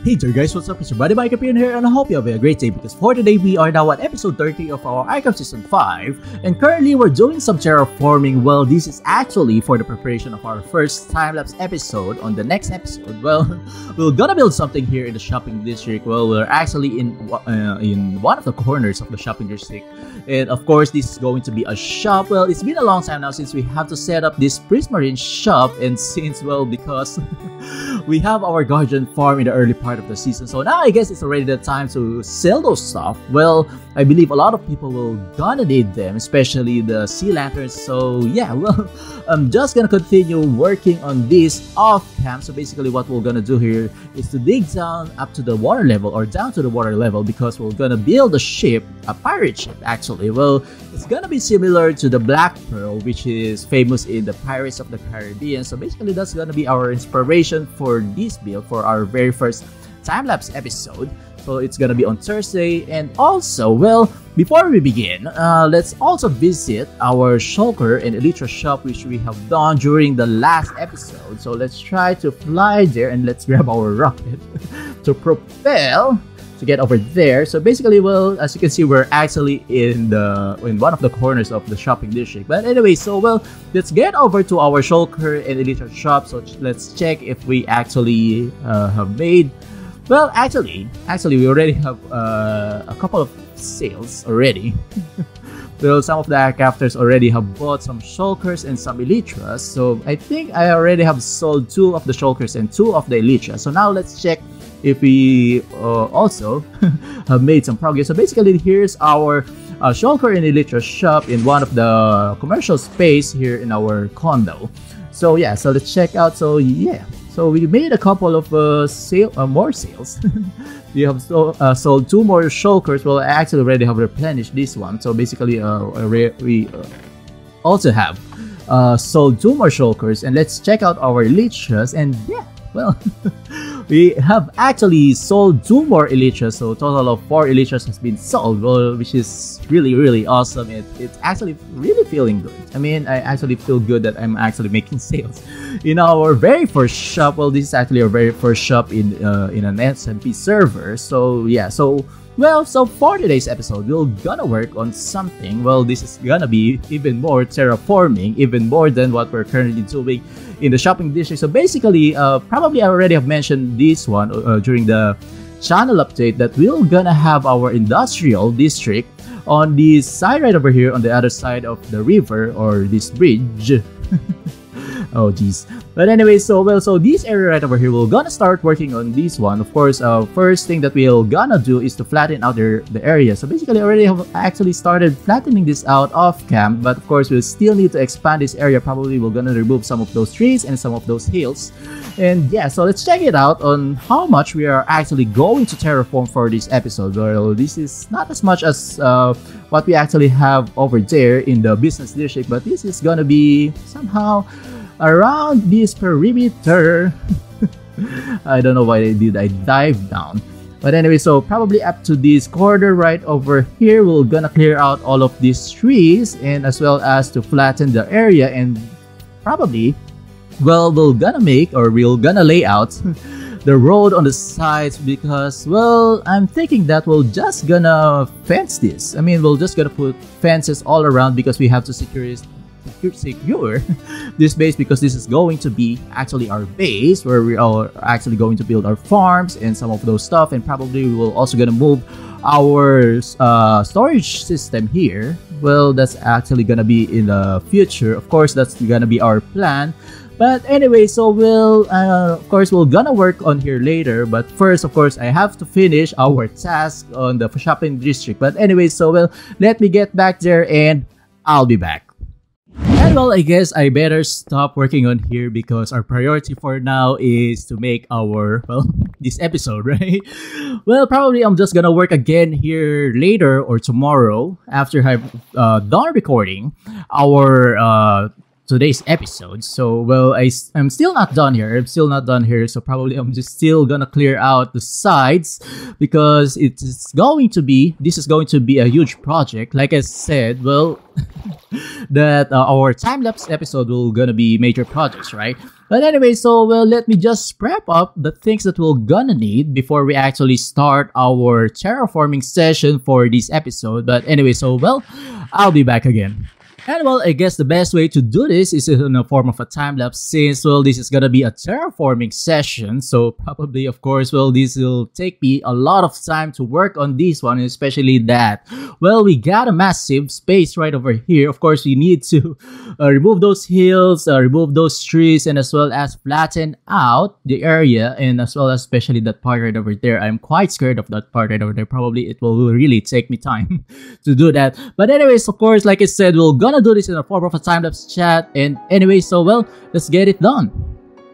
Hey there guys, what's up? It's your buddy mikeyperion here, and I hope you have a great day because for today we are now at episode 30 of our iCraft Season 5, and currently we're doing some terraforming. Well, this is actually for the preparation of our first time-lapse episode. On the next episode, well, we're gonna build something here in the shopping district. Well, we're actually in one of the corners of the shopping district, and of course this is going to be a shop. Well, it's been a long time now since we have to set up this prismarine shop, and since, well, because we have our guardian farm in the early part of the season, so now I guess it's already the time to sell those stuff. Well, I believe a lot of people will gonna need them, especially the sea lanterns. So yeah, well, I'm just gonna continue working on this off cam. So basically what we're gonna do here is to dig down up to the water level, or down to the water level, because we're gonna build a ship, a pirate ship actually. Well, it's gonna be similar to the Black Pearl, which is famous in the Pirates of the Caribbean. So basically that's gonna be our inspiration for this build, for our very first time-lapse episode. So it's gonna be on Thursday. And also, well, before we begin, let's also visit our shulker and elytra shop, which we have done during the last episode. So let's try to fly there, and let's grab our rocket to propel to get over there. So basically, well, as you can see, we're actually in one of the corners of the shopping district. But anyway, so well, let's get over to our shulker and elytra shop. So let's check if we actually have made. Well, actually, we already have a couple of sales already. Well, some of the crafters already have bought some shulkers and some elytras. So I think I already have sold 2 of the shulkers and 2 of the elytras. So now let's check if we also have made some progress. So basically, here's our shulker and elytra shop in one of the commercial space here in our condo. So yeah, so let's check out. So yeah, so we made a couple of more sales. We have sold 2 more shulkers. Well, I actually already have replenished this one. So basically, we also have sold 2 more shulkers, and let's check out our elytras. And yeah, well, we have actually sold 2 more elytras, so a total of 4 elytras has been sold, well, which is really awesome. It's actually really feeling good. I mean, I actually feel good that I'm actually making sales in our very first shop. Well, this is actually our very first shop in an SMP server. So yeah, so well, so for today's episode, we're gonna work on something. Well, this is gonna be even more terraforming, even more than what we're currently doing in the shopping district. So basically, probably I already have mentioned this one during the channel update, that we're gonna have our industrial district on this side right over here, on the other side of the river, or this bridge. Oh geez. But anyway, so well, so this area right over here, we're gonna start working on this one. Of course, first thing that we're gonna do is to flatten out the area. So basically, I already have actually started flattening this out off cam, but of course we'll still need to expand this area. Probably we're gonna remove some of those trees and some of those hills. And yeah, so let's check it out on how much we are actually going to terraform for this episode. Well, this is not as much as what we actually have over there in the business district, but this is gonna be somehow around this perimeter. I don't know why I dive down, but anyway, so probably up to this corner right over here, we're gonna clear out all of these trees, and as well as to flatten the area. And probably, well, we're gonna lay out the road on the sides, because, well, I'm thinking that we're just gonna fence this. I mean, we're just gonna put fences all around, because we have to secure this base, because this is going to be actually our base where we are actually going to build our farms and some of those stuff. And probably we will also gonna move our storage system here. Well, that's actually gonna be in the future. Of course, that's gonna be our plan. But anyway, so we'll of course we're gonna work on here later. But first, of course, I have to finish our task on the shopping district. But anyway, so well, let me get back there and I'll be back. And well, I guess I better stop working on here, because our priority for now is to make our, well, this episode, right? Well, probably I'm just gonna work again here later or tomorrow after I've done recording our today's episode. So, well, I'm still not done here. I'm still not done here. So probably I'm just still gonna clear out the sides because this is going to be a huge project. Like I said, well, that our time-lapse episode will gonna be major projects, right? But anyway, so well, let me just prep up the things that we're gonna need before we actually start our terraforming session for this episode. But anyway, so well, I'll be back again. And well, I guess the best way to do this is in the form of a time-lapse since, well, this is gonna be a terraforming session. So probably, of course, well, this will take me a lot of time to work on this one, especially that, well, we got a massive space right over here. Of course, we need to remove those hills, remove those trees, and as well as flatten out the area, and as well as especially that part right over there. I'm quite scared of that part right over there. Probably it will really take me time to do that. But anyways, of course, like I said, we're gonna do this in the form of a time-lapse chat, and anyway, so well, let's get it done.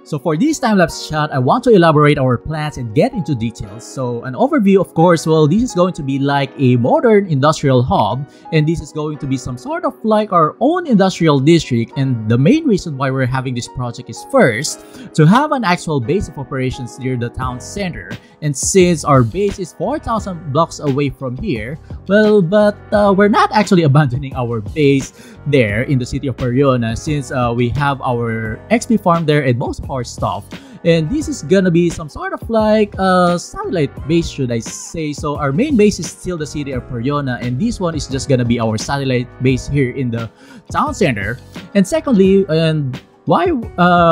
So for this time-lapse chat, I want to elaborate our plans and get into details. So an overview, of course, well, this is going to be like a modern industrial hub, and this is going to be some sort of like our own industrial district. And the main reason why we're having this project is first, to have an actual base of operations near the town center. And since our base is 4,000 blocks away from here, well, but we're not actually abandoning our base there in the city of Hyperion since we have our XP farm there and most of our stuff. And this is gonna be some sort of like satellite base, should I say. So our main base is still the city of Hyperion, and this one is just gonna be our satellite base here in the town center. And secondly, and why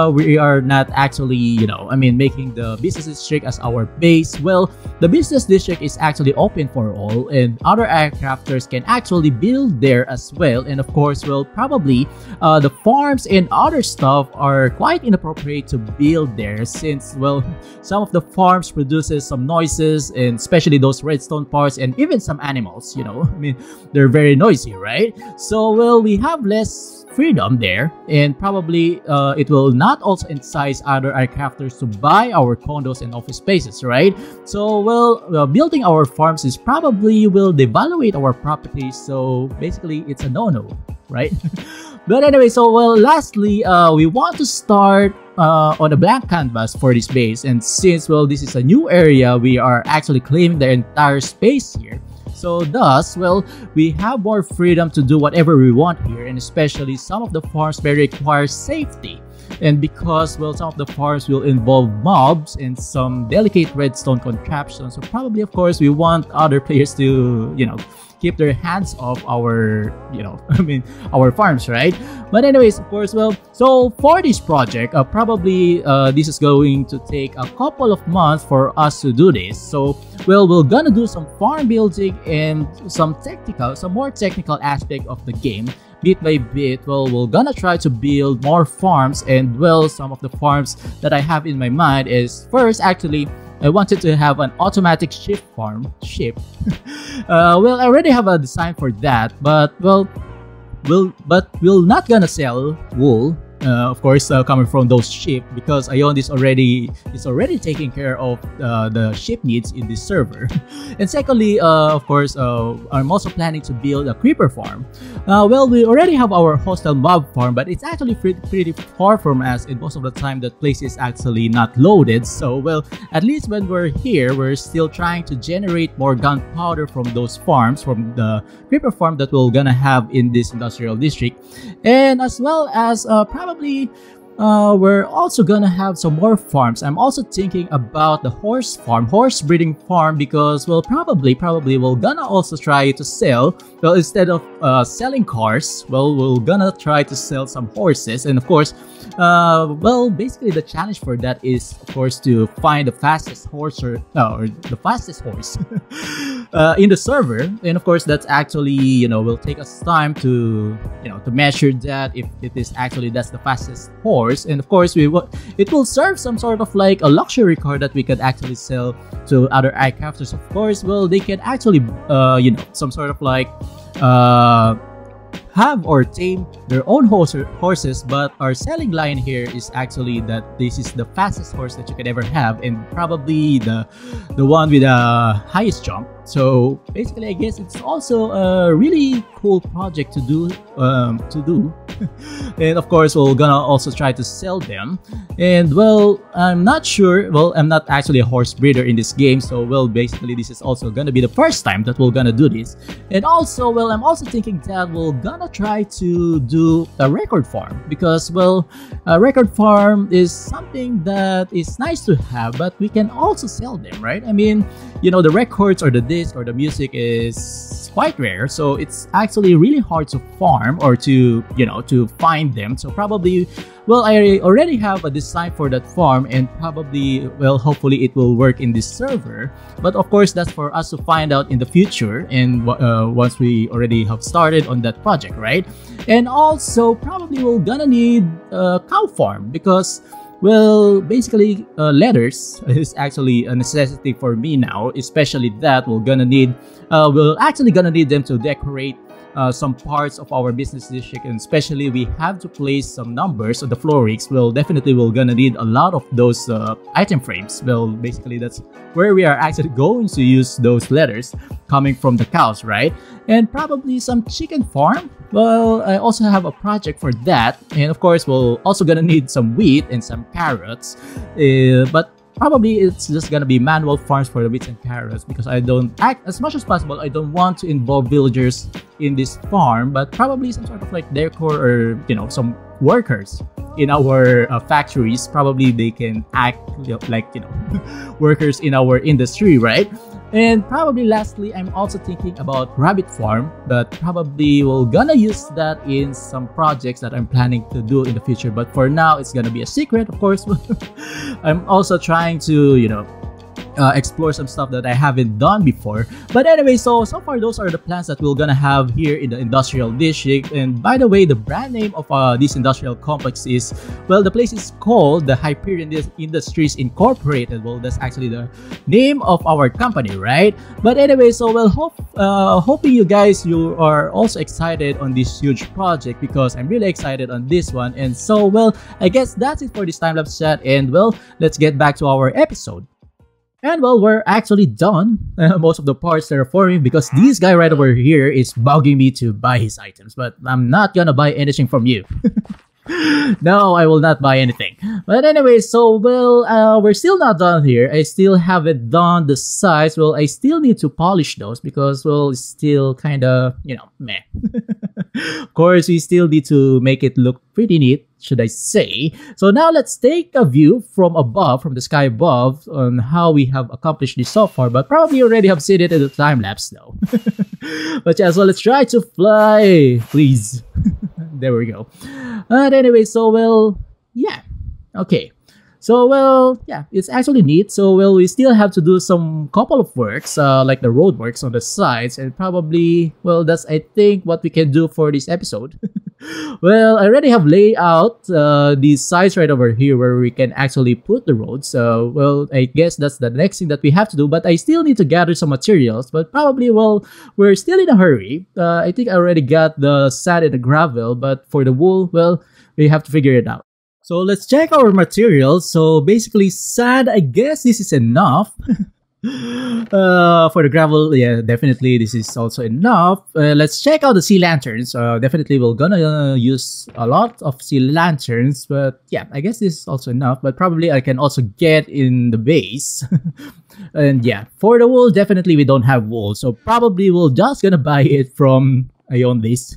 we are not actually, you know, I mean, making the business district as our base? Well, the business district is actually open for all, and other aircrafters can actually build there as well. And of course, well, probably the farms and other stuff are quite inappropriate to build there since, well, some of the farms produces some noises, and especially those redstone parts and even some animals, you know, I mean, they're very noisy, right? So, well, we have less freedom there, and probably it will not also entice other aircrafters to buy our condos and office spaces, right? So, well, building our farms is probably will devaluate our properties, so basically it's a no-no, right? But anyway, so well, lastly, we want to start on a blank canvas for this base, and since, well, this is a new area, we are actually claiming the entire space here. So thus, well, we have more freedom to do whatever we want here, and especially some of the farms may require safety. And because, well, some of the farms will involve mobs and some delicate redstone contraptions, so probably, of course, we want other players to, you know, keep their hands off our, you know, I mean, our farms, right? But anyways, of course, well, so for this project, probably this is going to take a couple of months for us to do this. So, well, we're gonna do some farm building and some more technical aspect of the game. Bit by bit, well, we're gonna try to build more farms, and well, some of the farms that I have in my mind is first, actually, I wanted to have an automatic ship farm. Well, I already have a design for that, but well, we're not gonna sell wool. Of course, coming from those sheep, because Ion is already taking care of the sheep needs in this server. And secondly, of course, I'm also planning to build a creeper farm. Well, we already have our hostile mob farm, but it's actually pretty far from us, and most of the time that place is actually not loaded. So, well, at least when we're here, we're still trying to generate more gunpowder from those farms, from the creeper farm that we're gonna have in this industrial district, and as well as probably we're also gonna have some more farms. I'm also thinking about the horse breeding farm, because, well, probably we're gonna also try to sell, well, instead of selling cars, well, we're gonna try to sell some horses. And of course, well, basically the challenge for that is, of course, to find the fastest horse or the fastest horse in the server. And of course, that's actually, you know, will take us time to, you know, to measure that if it is actually that's the fastest horse. And of course, it will serve some sort of like a luxury car that we could actually sell to other iCrafters. Of course, well, they can actually you know, some sort of like have or tame their own horses, but our selling line here is actually that this is the fastest horse that you could ever have, and probably the one with the highest jump. So basically, I guess it's also a really cool project to do. And of course, we're gonna also try to sell them. And well, I'm not sure. Well, I'm not actually a horse breeder in this game, so well, basically, this is also gonna be the first time that we're gonna do this. And also, well, I'm also thinking that we're gonna try to do a record farm because, well, a record farm is something that is nice to have, but we can also sell them, right? I mean, you know, the records or the disc or the music is quite rare, so it's actually really hard to farm or to, you know, to find them. So probably, well, I already have a design for that farm, and probably, well, hopefully it will work in this server. But of course, that's for us to find out in the future, and once we already have started on that project, right? And also, probably we're gonna need a cow farm because, well, basically, letters is actually a necessity for me now, especially that we're actually gonna need them to decorate some parts of our business district, and especially we have to place some numbers on the floor rigs. Well, definitely we're gonna need a lot of those item frames. Well, basically that's where we are actually going to use those letters coming from the cows, right? And probably some chicken farm. Well, I also have a project for that, and of course we're also gonna need some wheat and some carrots, but probably it's just gonna be manual farms for the wheat and carrots because I don't as much as possible, I don't want to involve villagers in this farm, but probably some sort of like decor or, you know, some workers in our factories. Probably they can act, you know, like, you know, workers in our industry, right? And probably lastly, I'm also thinking about rabbit farm, but probably we're gonna use that in some projects that I'm planning to do in the future. But for now, it's gonna be a secret, of course. I'm also trying to, you know, explore some stuff that I haven't done before. But anyway, so far those are the plans that we're gonna have here in the industrial district. And by the way, the brand name of this industrial complex is, well, the place is called the Hyperion Industries Incorporated. Well, that's actually the name of our company, right? But anyway, so well, hoping you guys, you are also excited on this huge project because I'm really excited on this one. And so, well, I guess that's it for this time-lapse chat, and well, let's get back to our episode. And well, we're actually done most of the parts that are forming because this guy right over here is bugging me to buy his items, but I'm not gonna buy anything from you. No, I will not buy anything. But anyway, so well, we're still not done here. I still haven't done the sides. Well, I still need to polish those because, well, it's still kind of, you know, meh. Of course, we still need to make it look pretty neat, should I say. So now let's take a view from above, from the sky above, on how we have accomplished this so far. But probably you already have seen it in the time lapse though. But yeah, so let's try to fly, please. There we go. But anyway, so well, yeah, okay. So well, yeah, it's actually neat. So well, we still have to do some couple of works, like the road works on the sides, and probably, well, that's I think what we can do for this episode. Well, I already have laid out these sides right over here where we can actually put the road. So well, I guess that's the next thing that we have to do. But I still need to gather some materials. But probably, well, we're still in a hurry. I think I already got the sand and the gravel, but for the wool, well, we have to figure it out. So let's check our materials. So basically sand, I guess this is enough. For the gravel, yeah, definitely this is also enough. Let's check out the sea lanterns. Definitely we're gonna use a lot of sea lanterns, but yeah, I guess this is also enough. But probably I can also get in the base. And yeah, for the wool, definitely we don't have wool, so probably we're just gonna buy it from I own this.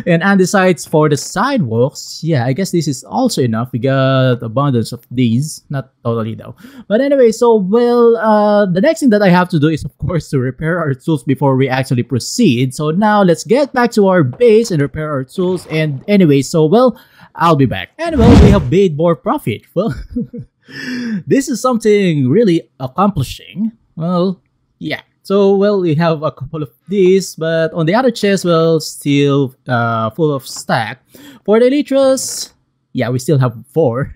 And andesites for the sidewalks, yeah, I guess this is also enough. We got abundance of these, not totally though. But anyway, so well, the next thing that I have to do is of course to repair our tools before we actually proceed. So now let's get back to our base and repair our tools. And anyway, so well, I'll be back. And well, we have made more profit. Well, this is something really accomplishing. Well, yeah. So, well, we have a couple of these, but on the other chest, well, still full of stack. For the elytras, yeah, we still have 4.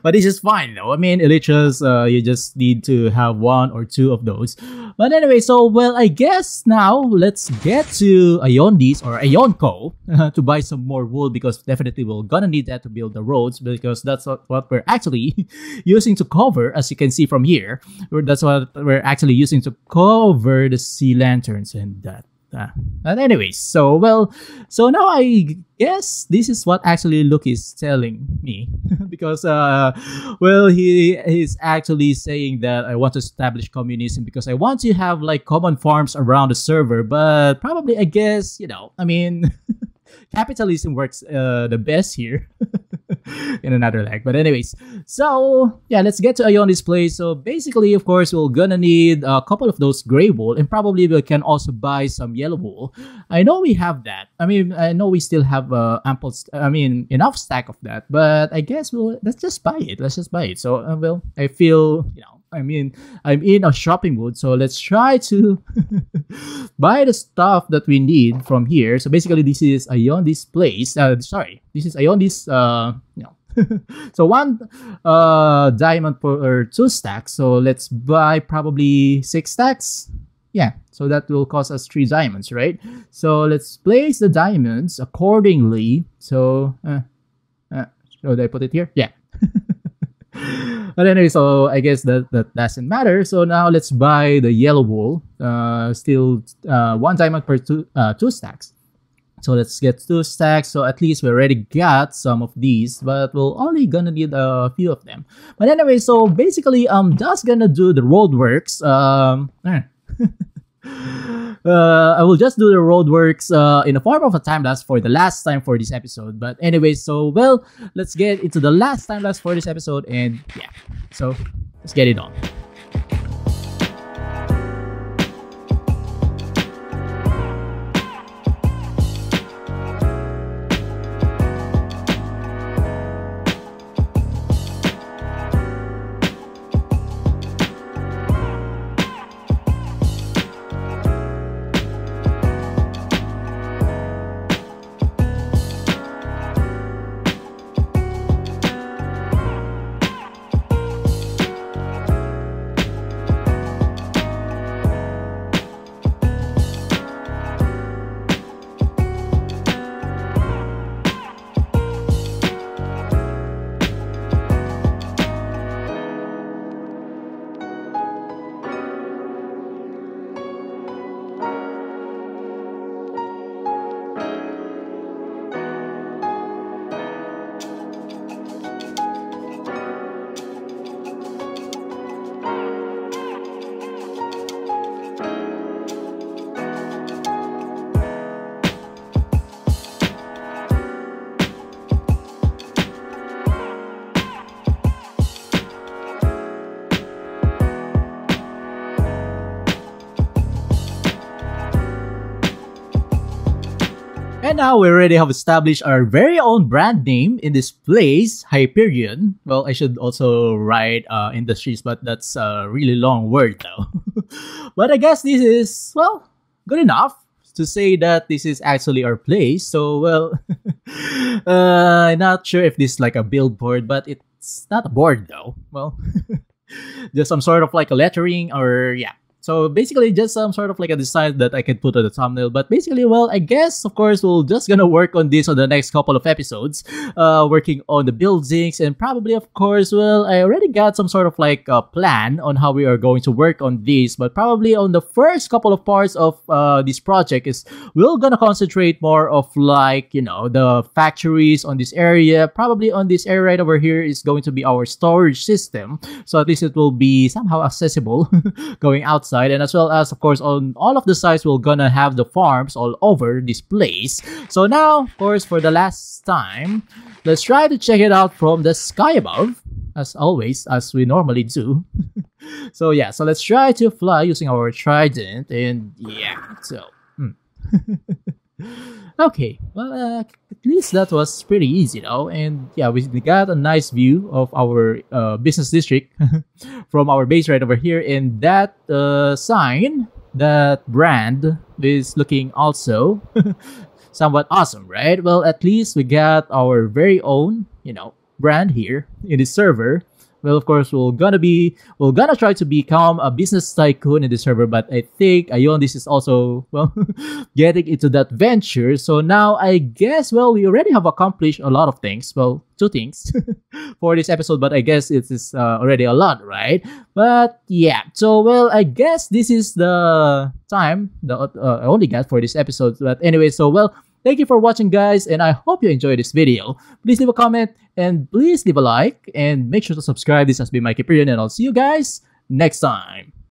But this is fine though. I mean, elytras, you just need to have one or two of those. But anyway, so well, I guess now let's get to Ayondis or Ayonco to buy some more wool, because definitely we're gonna need that to build the roads, because that's what we're actually using to cover, as you can see from here. That's what we're actually using to cover the sea lanterns and that. But anyways, so well, so now I guess this is what actually Luke is telling me because well, he's actually saying that I want to establish communism because I want to have like common farms around the server, but probably I guess, you know, I mean capitalism works the best here. In another lag. But anyways, so yeah, let's get to Ayoni's place. So basically, of course, we're gonna need a couple of those gray wool, and probably we can also buy some yellow wool. I know we have that. I mean, I know we still have ample, enough stack of that, but I guess let's just buy it. Let's just buy it. So well, I feel, you know, I mean, I'm in a shopping mood, so let's try to buy the stuff that we need from here. So basically, this is Ayon's place. Sorry, this is Ayon's. You know, so one diamond per 2 stacks. So let's buy probably 6 stacks. Yeah, so that will cost us 3 diamonds, right? So let's place the diamonds accordingly. So, should I put it here? Yeah. But anyway, so I guess that doesn't matter. So now let's buy the yellow wool. Still 1 diamond per 2 stacks. So let's get 2 stacks. So at least we already got some of these, but we're only gonna need a few of them. But anyway, so basically I'm just gonna do the road works. I will just do the road works in the form of a time lapse for the last time for this episode. But anyway, so well, let's get into the last time lapse for this episode, and yeah, so let's get it on. And now we already have established our very own brand name in this place, Hyperion. Well, I should also write Industries, but that's a really long word though. But I guess this is, well, good enough to say that this is actually our place. So, well, I'm not sure if this is like a billboard, but it's not a board though. Well, just some sort of like a lettering or yeah. So basically just some sort of like a design that I can put on the thumbnail. But basically, well, I guess, of course, we're just gonna work on this on the next couple of episodes. Working on the buildings and probably, of course, well, I already got some sort of like a plan on how we are going to work on this. But probably on the first couple of parts of this project is we're gonna concentrate more of like, you know, the factories on this area. Probably on this area right over here is going to be our storage system. So at least it will be somehow accessible going outside. And as well as, of course, on all of the sides, we're gonna have the farms all over this place. So now, of course, for the last time, let's try to check it out from the sky above, as always, as we normally do. So yeah, so let's try to fly using our trident, and yeah, so okay, well, at least that was pretty easy though. And yeah, we got a nice view of our business district from our base right over here. And that sign, that brand is looking also somewhat awesome, right? Well, at least we got our very own, you know, brand here in this server. Well, of course, we're gonna try to become a business tycoon in the server, but I think Ayon, this is also, well, getting into that venture. So now I guess, well, we already have accomplished a lot of things. Well, 2 things for this episode, but I guess it is already a lot, right? But yeah, so well, I guess this is the time that I only got for this episode. But anyway, so well, thank you for watching, guys, and I hope you enjoyed this video. Please leave a comment and please leave a like and make sure to subscribe. This has been Mikey Perion, and I'll see you guys next time.